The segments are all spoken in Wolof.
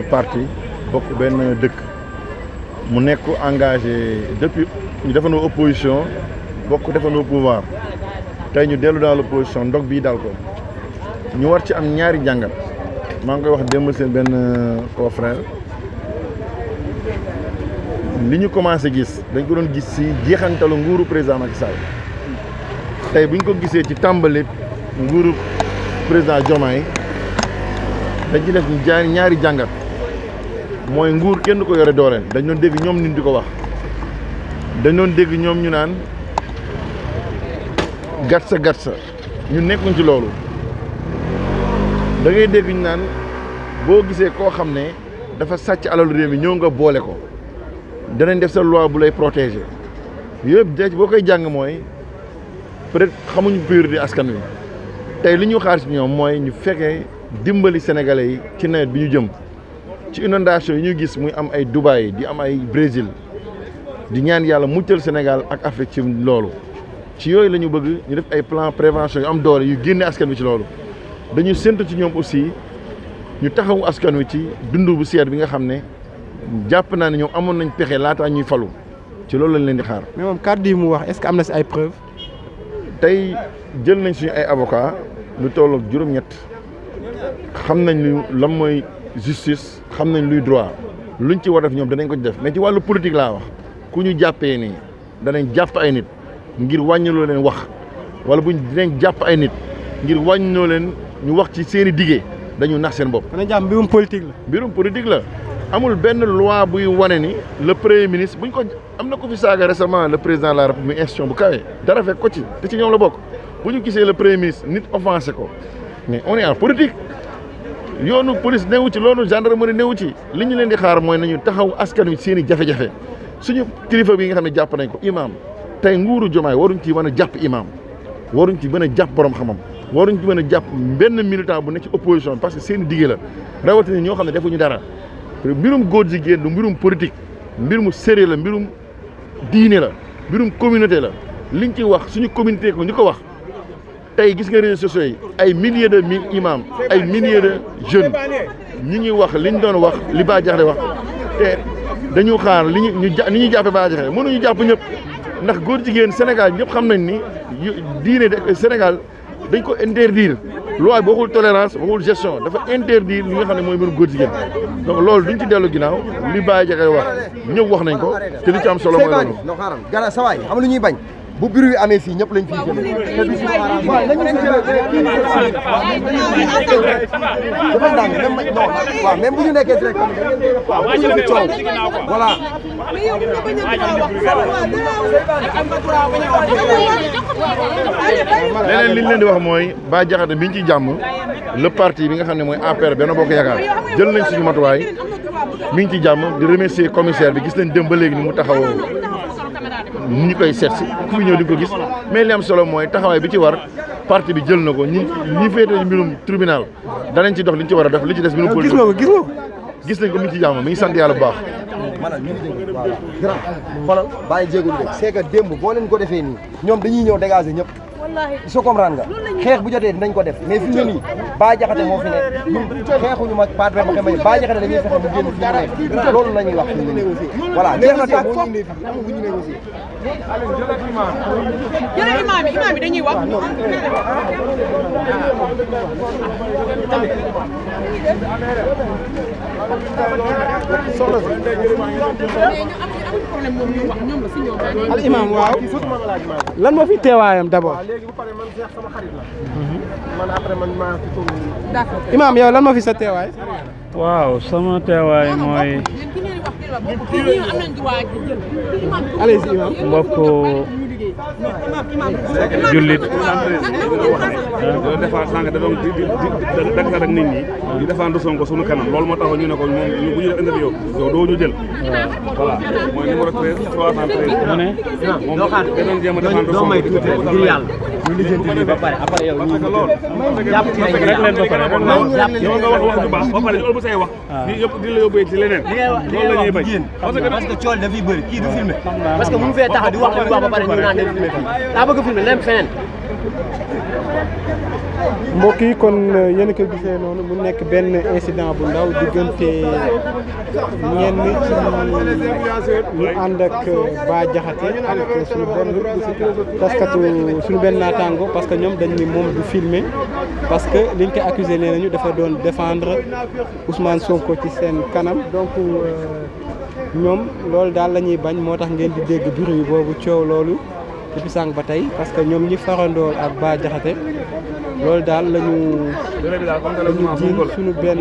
parti bokk benn dëkk mu nekk engagé depuis ñu defandoo opposition bokk defandoo pouvoir tey ñu dellu dans l'opposition ndog bii daal ko ñu war ci am ñaari jàngat maa ngi koy wax démb seen benn confrère li ñu commencé gis dañ ko doon gis ci jeexantalu nguuru président Macky Sall tey bu ñu ko gisee ci tàmbali nguuru président Diomaye dañ ci def ñaari jàngat mooy nguur kenn du ko yore dooleel dañ doon dégg ñoom nit di ko wax dañ doon dégg ñoom ñu naan gatsa ñu nekkuñ ci loolu da ngay dégg ñu naan boo gisee koo xam ne dafa sàcc alalu réew mi ñëw nga boole ko danañ def sa loi bu lay protéger yëpp boo koy jàng mooy peut-être xamuñu priorité askan wi tey li ñu xaar ci ñoom mooy ñu fekkee dimbali sénégalais yi ci nawet bi ñu jëm ci inondation yi ñu gis muy am ay Dubaï di am ay Brésil di ñaan yàlla muccal Sénégal ak Afrique ci loolu ci yooyu la ñu bëgg ñu def ay plan prévention yu am doole yu génne askan wi ci loolu dañu séntu ci ñoom aussi ñu taxawu askan wi ci dund bu seer bi nga xam ne jàpp naa ne ñoom amoon nañ pexe laataa ñuy falu ci loolu lañ leen di xaar. mais moom kàddu yi mu wax est-ce que am na si ay preuves. tey jël nañ suñu ay avocat lu toll ak juróom-ñett xam nañ lu lan mooy justice xam nañ luy droit luñ ci war def ñoom danañ ko ci def mais ci wàllu politique laa wax ku ñu jàppee nii danañ jàpp ay nit ngir wàññiloo leen wax wala buñ dinañ jàpp ay nit ngir wàññiloo leen ñu wax ci seen i diggé dañu nax seen bopp. danañ jàpp mbirum politique la. mbirum politique la amul benn loi buy wane ni le premier ministre buñ ko am na ko fi saaga récemment le président de la République institution bu kawe dara fekk ko ci te ci ñoom la bokk bu ñu gisee le premier ministre nit offensé ko mais on est en politique. yoonu police newu ci loolu gendarmerie newu ci li ñu leen di xaar mooy nañu taxaw askan wi seen i jafe-jafe suñu kilifa bi nga xam ne jàpp nañ ko imam tey nguuru Diomaye waruñ ci mën a jàpp imam waruñ ci mën a jàpp borom xam-xam waruñ ci mën a jàpp benn militant bu nekk ci opposition parce que seen i diggé la rawatina ñoo xam ne defuñu dara mbirum góor jigéen du mbirum politique mbirum sérieux la mbirum diine la mbirum communauté la liñ ci wax suñu communauté ko ñu ko wax tey gis nga réseaux sociaux yi ay milliers de imams ay milliers de jeunes ñi ngi wax liñ doon wax li Bah Diakhaté wax te dañu xaar li ñu jàppe Bah Diakhaté mënuñu jàpp ñëpp ndax góor jigéen Sénégal ñëpp xam nañ ni diine Sénégal dañ ko interdire loi bi waxul tolérance waxul gestion dafa interdire li nga xam ne mooy mbirum góor jigéen donc loolu duñ ci dellu ginnaaw li Bah Diakhaté wax ñëpp wax nañ ko te li ci am solo mooy loolu. non xaaral gara sa waay xam lu ñuy bañ bu biir wi amee fii ñëpp lañ fiy jëlee waaw nañu dafa ndànk même non waaw même bu ñu nekkee direct waaw bu ñu fi coow voilà leneen li ñu leen di wax mooy Bah Diakhaté mi ngi ci jàmm le parti bi nga xam ne mooy APR Benno Bokk Yaakaar jël nañ suñu matuwaay mi ngi ci jàmm di remercier commissaire bi gis nañ dem ba léegi ni mu taxawoo ñu koy seet si ku fi ñëw di ko gis mais li am solo mooy taxawaay bi ci war parti bi jël na ko ñi féete mbirum tribunal danañ ci dox li ñu ci war a def li ci des mbirum politique gis nañ ko mi ngi ci jàmm mi ngi sant yàlla bu baax. maanaam ñu ngi dégg voilà grand xoolal bàyyi jéegul de c'est que démb boo leen ko defee nii ñoom dañuy ñëw dégager ñëpp soo comprendre nga xeex bu jotee dinañ ko def mais fi mu ne nii Bah Diakhaté moo fi nekk ñun xeexuñu ma Pape Demba Kébé Bah Diakhaté dañuy fexe mu génn fi mu nekk loolu la ñuy wax fi mu ne nii voilà jeex na tey foofu jërëjëf imaam yi dañuy wax. al imam waaw lan moo fi teewaayam d'abord. imam yow lan moo fi sa teewaay. waaw sama teewaay mooy allez-y imam mbokk jullit loolu defar sànq da doon dakar ak nit ñi di défendre Sonko sunu kanam loolu moo taxoon ñu ne ko moom bu ñu def interview yow doo ñu jël voilà mooy numéro 13 313 mu ne moom da doon jéem a défendre Sonko may tuuti ngir yàlla ñu lijjanti lii ba pare après yow ñu jàpp ci rek leen ba pare yow nga wax ju baax ba pare ñu ëlb say wax di yëpp di la yóbbee ci leneen loolu la ñuy bañ parce que cool dafay bëri kii du filmé parce que mënu fee taxaw di wax ba pare ñu naan dañ filmé fii daa bëgg filmé dem feneen mbokk yi kon yéen a ko gisee noonu mu nekk benn incident bu ndaw diggante ñenn ci ñu ànd ak Bah Diakhaté ak suñu benn taskatu suñu benn naataango parce que ñoom dañ ni moom du filmer parce que liñ ko accusé nee nañu dafa doon défendre Ousmane Sonko ci seen kanam donc ñoom loolu daal la ñuy bañ moo tax ngeen di dégg bruit boobu coow loolu depuis sànq ba tey parce que ñoom ñi farandool ak Bah Diakhaté loolu daal la ñu jiin suñu benn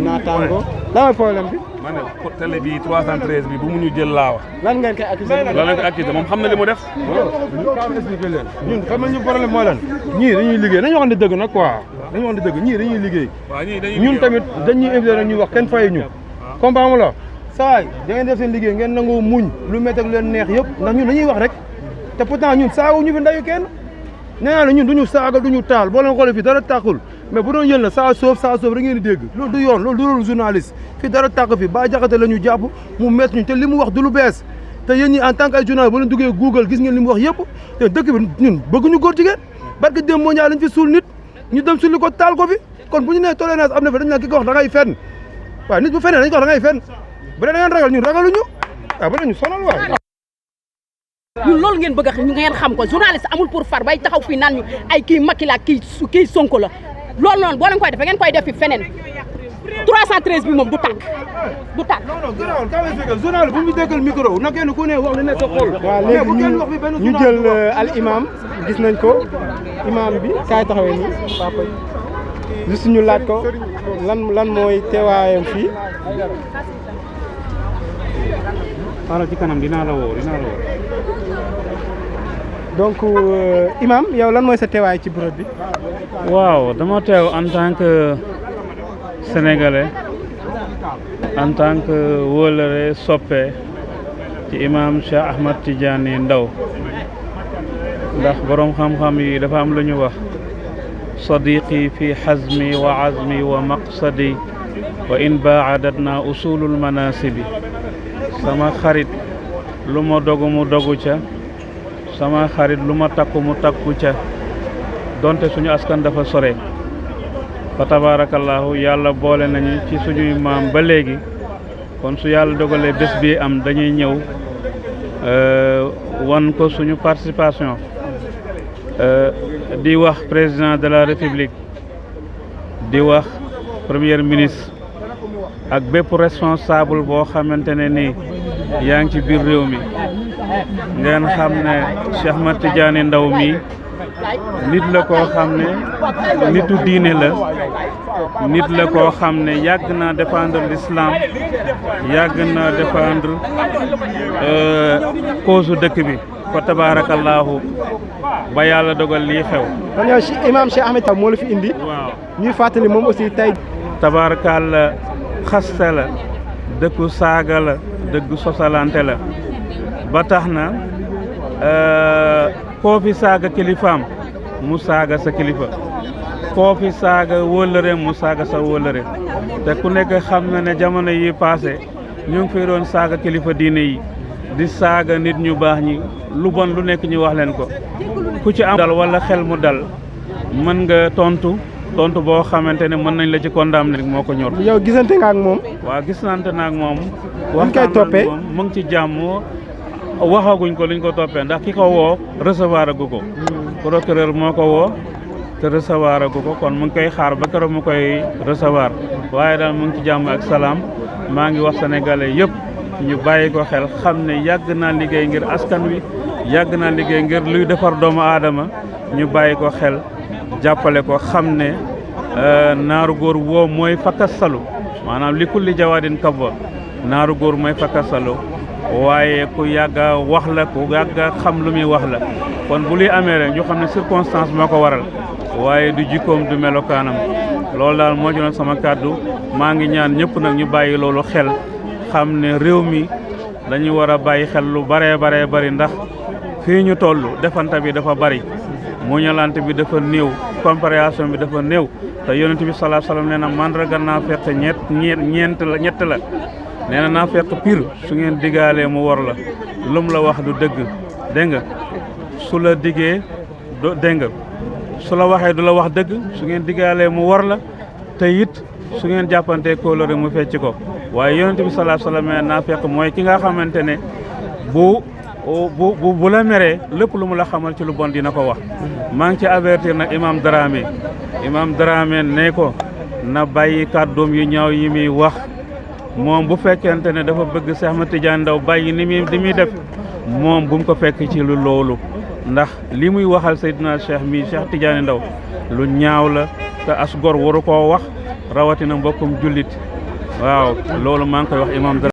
naataango lan mooy problème bi. ma ne télé bi 313 bi bu mu ñu jël laa wax. lan ngeen koy accusé. lan lañ koy accusé moom xam na li mu def. ñu expliqué leen ñun xam nañu problème mooy lan ñii dañuy liggéey nañu wax ne dëgg nag quoi dañu wax ne dëgg ñii dañuy liggéey ñun tamit dañuy invité rek ñuy wax kenn fayu ñu comprendre la saa yi da ngeen def seen liggéey ngeen nangoo muñ lu métti ak leen neex yëpp ndax ñun dañuy wax rek te pourtant ñun saaga ñu fi ndayu kenn nee naa la ñun duñu saaga duñu taal boo leen xoolee fii dara tàkkul mais bu doon yéen la saa soof rek ngeen di dégg loolu du yoon loolu du rôle journaliste fii dara tàkk fi Bah Diakhaté la ñu jàpp mu métti ñu te li mu wax du lu bees te yéen ñi en tant que ay journaliste ba leen duggee Google gis ngeen li mu wax yëpp te dëkk bi ñun bëgguñu góor jigéen barke dem moo ñaa lañ fi suul nit ñu dem sulli ko taal ko fi kon bu ñu nee tolérance am na fi dañ naan ki ko wax da ngay fenn waaw nit bu fenee dañ ko wax da ngay fenn bu dee da ngeen ragal ñun ragaluñu waaw ba ñu sonal waay ñun loolu ngeen bëgg a ñu ngeen xam ko journaliste amul pour far bay taxaw fii naan ñu ay kii Macky la kii Sonko la loolu noonu boo leen koy def ngeen koy def fi feneen 313 bi moom du tàkk du tàkk. non gënawal ka expliqué journal bu ñu déggal micro na kenn ku ne wax li ne sa xol waaw léegi ñu jël al imam gis nañ ko imam bi kaay taxawee nii papa juste ñu laaj ko lan mooy teewaayam fii. xaaral ci kanam dinaa la woo. donc imam yow lan mooy sa teewaay ci bureau bi. waaw dama teew en tant que sénégalais en tant que wóolare soppe ci imam Cheikh Ahmad Tidiane Ndao ndax borom xam-xam yi dafa am lu ñu wax sadiqi fi hazmi wa azmi wa maqsadi wa in baadatna usulul manasibi sama xarit lu ma dogu mu dogu ca sama xarit lu ma takku mu takku ca donte suñu askan dafa sore fa tabarakallahu yàlla boole nañu ci suñuy maam ba léegi kon su yàlla dogalee bés bi am dañuy ñëw wan ko suñu participation di wax président de la république di wax premier ministre ak bépp responsable boo xamante ne nii yaa ngi ci biir réew mi ngeen xam ne Cheikh Ahmad Tidiane Ndao mi nit la koo xam ne nitu diine la nit la koo xam ne yàgg naa défendre l'islam yàgg naa défendre cause dëkk bi fa tabarakallahu ba yàlla dogal lii xew. kon yow imam Cheikh Ahmed moo la fi indi. waaw ñuy fàttali moom aussi tey. tabarakalla xaste la dëkku saaga la dëgg sosalante la ba tax na koo fi saaga kilifaam mu saaga sa kilifa koo fi saaga wóllëre mu saaga sa wóllëre te ku nekk xam na ne jamono yi passé ñu ngi fi doon saaga kilifa diine yi di saaga nit ñu baax ñi lu bon lu nekk ñu wax leen ko ku ci am dal wala xel mu dal mën nga tontu boo xamante ne mën nañ la ci condamné moo ko ñor. yow gisante nga ak moom. waaw gisante na ak moom. wax koy toppee mu ngi ci jàmm waxaguñ ko luñ ko toppee ndax ki ko woo recevoir agu ko. procureur moo ko woo te recevoir agu ko kon mu ngi koy xaar ba keroog mu koy recevoir waaye daal mu ngi ci jàmm ak salaam maa ngi wax sénégalais yëpp ñu bàyyi ko xel xam ne yàgg naa liggéey ngir askan wi yàgg naa liggéey ngir luy defar doomu aadama ñu bàyyi ko xel. jàppale ko xam ne naaru góor woo mooy fakkasalu maanaam li kulli jawaadin kabba naaru góor mooy fakkasalu waaye ku yàgga wax la ku yàgga xam lu muy wax la kon bu luy amee rek ñu xam ne circonstance moo ko waral waaye du jikkoom du melokaanam loolu daal moo jëloon sama kàddu maa ngi ñaan ñëpp nag ñu bàyyi loolu xel xam ne réew mi dañu war a bàyyi xel lu baree bari ndax fii ñu toll defante bi dafa bari muñalante bi dafa néew compréhension bi dafa néew te yonent bi sallallahu alayhi wasallam nee na mandarga naafeq ñett la nee na naafeq pire su ngeen digaalee mu wor la lum la wax du dëgg dégg nga su la diggee dégg nga su la waxee du la wax dëgg su ngeen digaalee mu war la te it su ngeen jàppantee kóolóore mu fecc ko waaye yonent bi sallallahu alayhi wasallam naa fekk mooy ki nga xamante ne bu la meree lépp lu mu la xamal ci lu bon dina ko wax maa ngi ci avertir nag imam Dramé ne ko na bàyyi kàddoom yu ñaaw yi muy wax moom bu fekkente ne dafa bëgg Cheikh Ahmed Tidiane Ndao bàyyi ni muy def moom bu mu ko fekk ci lu loolu ndax li muy waxal Seydina Cheikh Tidiane Ndao lu ñaaw la te as gor waru koo wax rawatina mbokkum jullit waaw loolu maa ngi koy wax imam